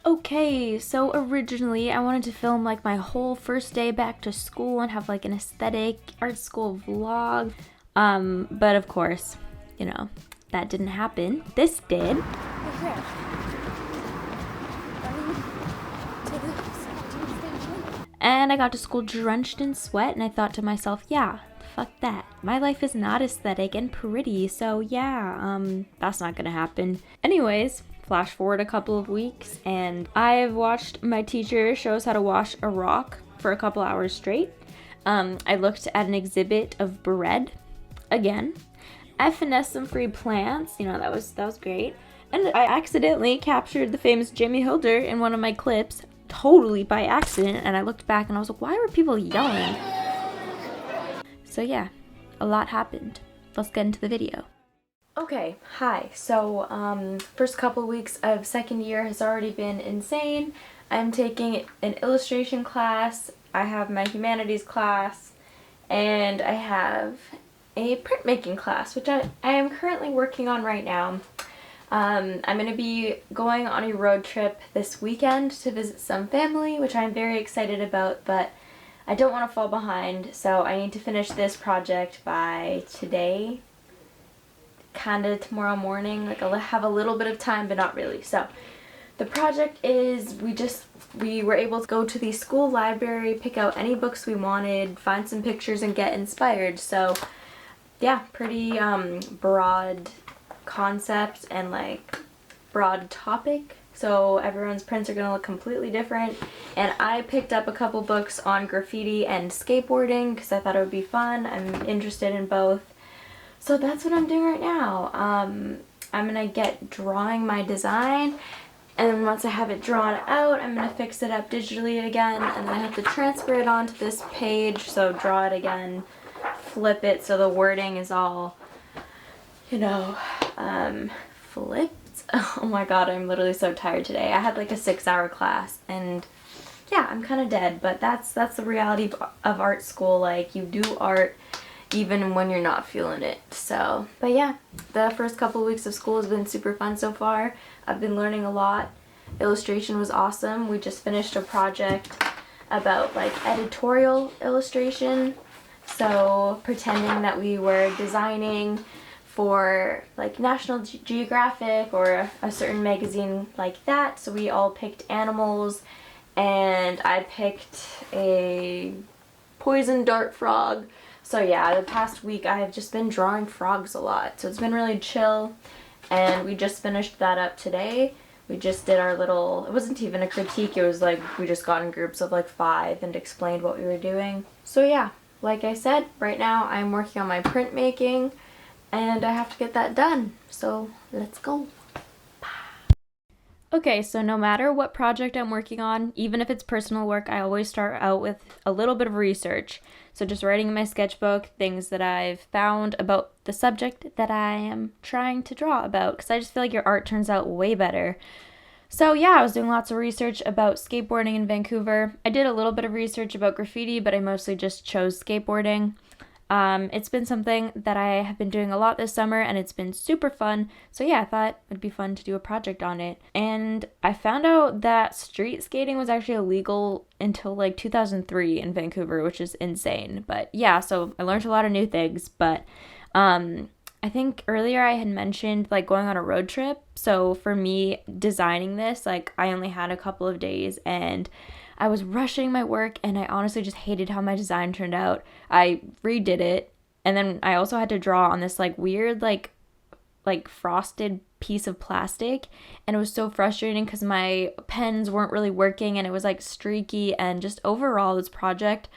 Okay, so originally I wanted to film like my whole first day back to school and have like an aesthetic art school vlog. But of course, that didn't happen. This did. And I got to school drenched in sweat, and I thought to myself, yeah, fuck that. My life is not aesthetic and pretty, so yeah, that's not gonna happen. Anyways, flash forward a couple of weeks, and I've watched my teacher show us how to wash a rock for a couple hours straight. I looked at an exhibit of bread again. I finessed some free plants, that was great. And I accidentally captured the famous Jamie Hilder in one of my clips, totally by accident, and I looked back and I was like, why were people yelling? So yeah, a lot happened. Let's get into the video. Okay, hi. So first couple weeks of second year has already been insane. I'm taking an illustration class, I have my humanities class, and I have a printmaking class, which I am currently working on right now. I'm going to be going on a road trip this weekend to visit some family, which I'm very excited about, but I don't want to fall behind, so I need to finish this project by today, kind of tomorrow morning. Like, I'll have a little bit of time, but not really. So the project is we were able to go to the school library, pick out any books we wanted, find some pictures, and get inspired. So yeah, pretty broad concept and like broad topic, so everyone's prints are gonna look completely different. And I picked up a couple books on graffiti and skateboarding because I thought it would be fun. I'm interested in both, so that's what I'm doing right now. I'm gonna get drawing my design, and then once I have it drawn out, I'm gonna fix it up digitally again, and then I have to transfer it onto this page, so draw it again, flip it so the wording is all flipped. Oh my god, I'm literally so tired today. I had like a 6-hour class, and yeah, I'm kind of dead, but that's the reality of art school. Like, you do art even when you're not feeling it. So, but yeah, the first couple of weeks of school has been super fun so far. I've been learning a lot. Illustration was awesome. We just finished a project about like editorial illustration, so pretending that we were designing for like National Geographic or a certain magazine like that. So we all picked animals, and I picked a poison dart frog. So yeah, the past week I have just been drawing frogs a lot, so it's been really chill, and we just finished that up today. We just did our little, it wasn't even a critique, it was like we just got in groups of like 5 and explained what we were doing. So yeah, like I said, right now I'm working on my printmaking, and I have to get that done, so let's go. Okay, so no matter what project I'm working on, even if it's personal work, I always start out with a little bit of research. So just writing in my sketchbook things that I've found about the subject that I am trying to draw about, because I just feel like your art turns out way better. So yeah, I was doing lots of research about skateboarding in Vancouver. I did a little bit of research about graffiti, but I mostly just chose skateboarding. It's been something that I have been doing a lot this summer, and it's been super fun. So yeah, I thought it'd be fun to do a project on it. And I found out that street skating was actually illegal until like 2003 in Vancouver, which is insane. But yeah, so I learned a lot of new things. But I think earlier I had mentioned like going on a road trip. So for me designing this, like I only had a couple of days, and I was rushing my work, and I honestly just hated how my design turned out. I redid it, and then I also had to draw on this like weird like frosted piece of plastic, and it was so frustrating because my pens weren't really working, and it was like streaky, and just overall this project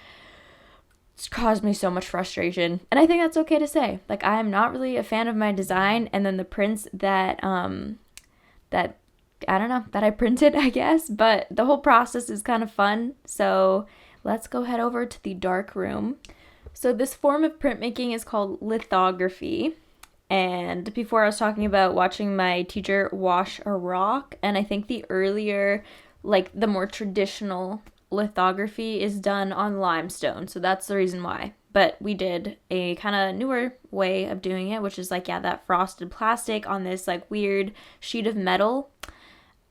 caused me so much frustration. And I think that's okay to say. Like, I am not really a fan of my design, and then the prints that I printed, I guess, but the whole process is kind of fun. So let's go head over to the dark room. So this form of printmaking is called lithography. And before I was talking about watching my teacher wash a rock, and I think the earlier, like the more traditional lithography is done on limestone. So that's the reason why. But we did a kind of newer way of doing it, which is like, yeah, that frosted plastic on this like weird sheet of metal.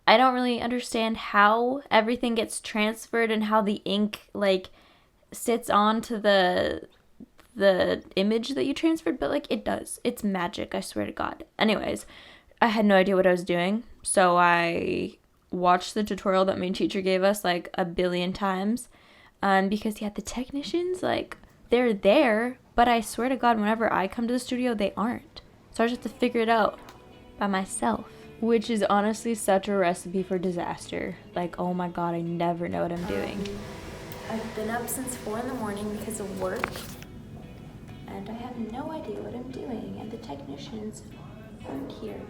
I don't really understand how everything gets transferred and how the ink like sits onto the image that you transferred, but like it does. It's magic, I swear to God. Anyways, I had no idea what I was doing, so I watched the tutorial that my teacher gave us like a billion times, because yeah, the technicians, like, they're there, but I swear to God, whenever I come to the studio, they aren't. So I just have to figure it out by myself, which is honestly such a recipe for disaster. Like, oh my God, I never know what I'm doing. I've been up since 4 in the morning because of work, and I have no idea what I'm doing, and the technicians aren't here.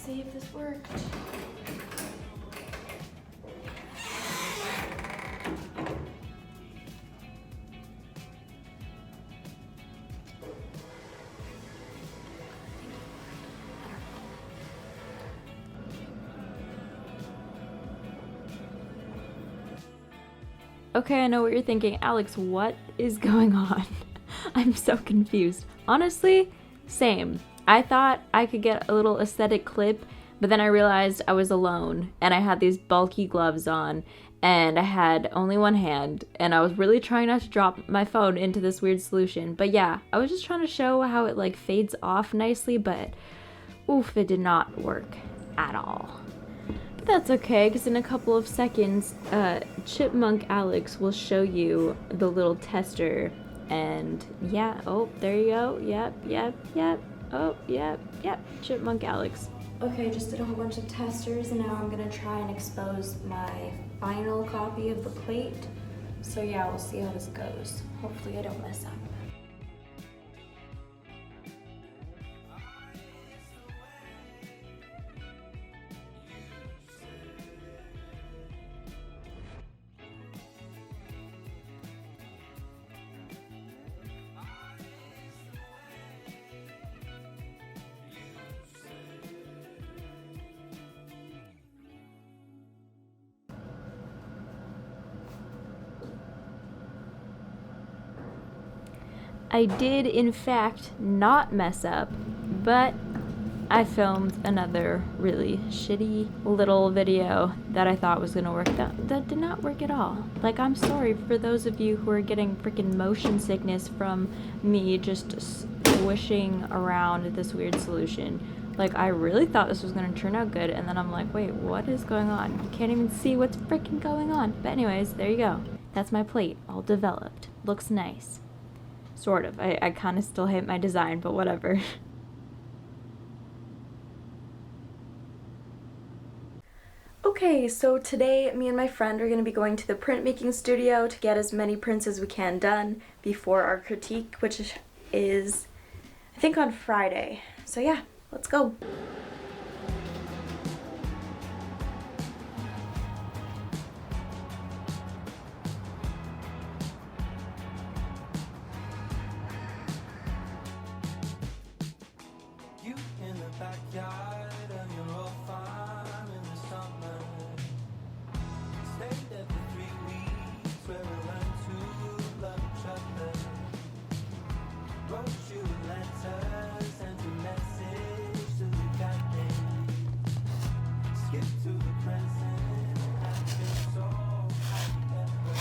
See if this worked. Okay, I know what you're thinking. Alex, what is going on? I'm so confused. Honestly, same. I thought I could get a little aesthetic clip, but then I realized I was alone and I had these bulky gloves on and I had only one hand and I was really trying not to drop my phone into this weird solution. But yeah, I was just trying to show how it like fades off nicely, but oof, it did not work at all. But that's okay, because in a couple of seconds, Chipmunk Alex will show you the little tester. And yeah, oh, there you go. Yep. Oh, yep. Chipmunk Alex. Okay, just did a whole bunch of testers, and now I'm gonna try and expose my final copy of the plate. So yeah, we'll see how this goes. Hopefully I don't mess up. I did, in fact, not mess up, but I filmed another really shitty little video that I thought was gonna work. That did not work at all. Like, I'm sorry for those of you who are getting freaking motion sickness from me just swishing around this weird solution. Like, I really thought this was gonna turn out good, and then I'm like, wait, what is going on? You can't even see what's freaking going on. But anyways, there you go. That's my plate, all developed. Looks nice. Sort of. I kind of still hate my design, but whatever. Okay, so today me and my friend are going to be going to the printmaking studio to get as many prints as we can done before our critique, which is, I think, on Friday. So yeah, let's go. Backyard of your old farm in the summer. Stayed there for 3 weeks where we learned to love each other. Wrote you letters, sent a message to the goddamn. Skip to the present, I've been so happy ever.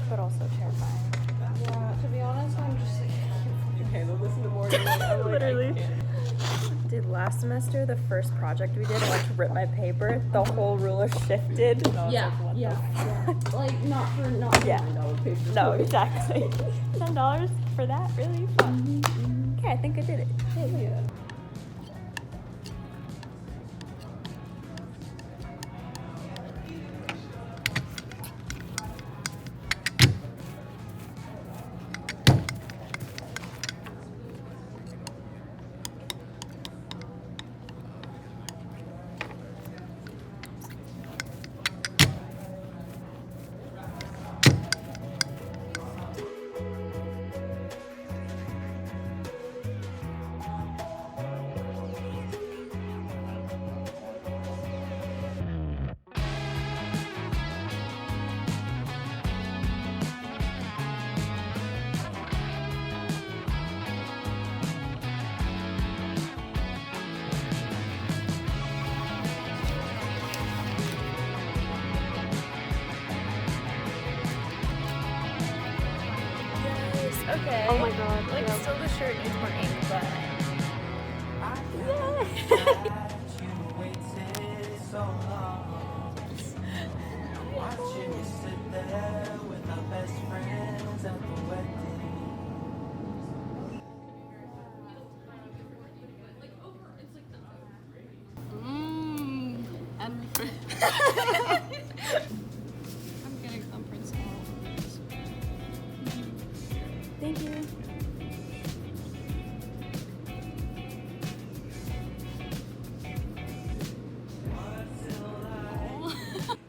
But also terrifying. Yeah, to be honest, I'm just like, I can't fucking handle this in the morning. I'm like, Literally. I can't. Dude, last semester, the first project we did, I went to rip my paper. The whole ruler shifted. And I was like, what the Like, not for $9 paper. No, exactly. $10 for that? Really? Fuck. Okay, I think I did it. Yeah. Okay. Oh my god. Like, yeah. still the shirt needs more ink, but... You waited so long, watching you sit there with our best friends at the wedding. I'm getting thumbprints all over this. Thank you.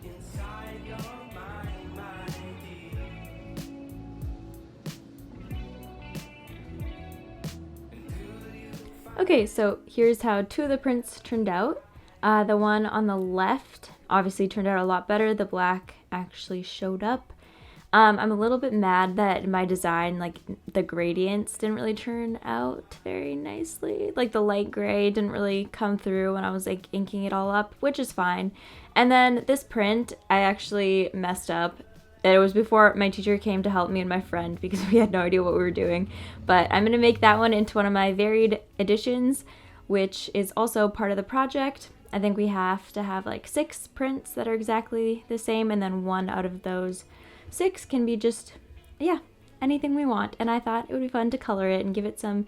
Inside your mind, my dear. Okay, so here's how two of the prints turned out. The one on the left obviously turned out a lot better. The black actually showed up. I'm a little bit mad that my design, like the gradients didn't really turn out very nicely. Like the light gray didn't really come through when I was like inking it all up, which is fine. And then this print, I actually messed up. It was before my teacher came to help me and my friend because we had no idea what we were doing. But I'm going to make that one into one of my varied editions, which is also part of the project. I think we have to have like 6 prints that are exactly the same, and then one out of those 6 can be just, yeah, anything we want. And I thought it would be fun to color it and give it some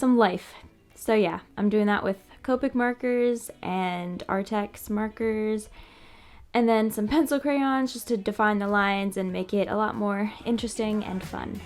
life. So yeah, I'm doing that with Copic markers and Artex markers, and then some pencil crayons just to define the lines and make it a lot more interesting and fun.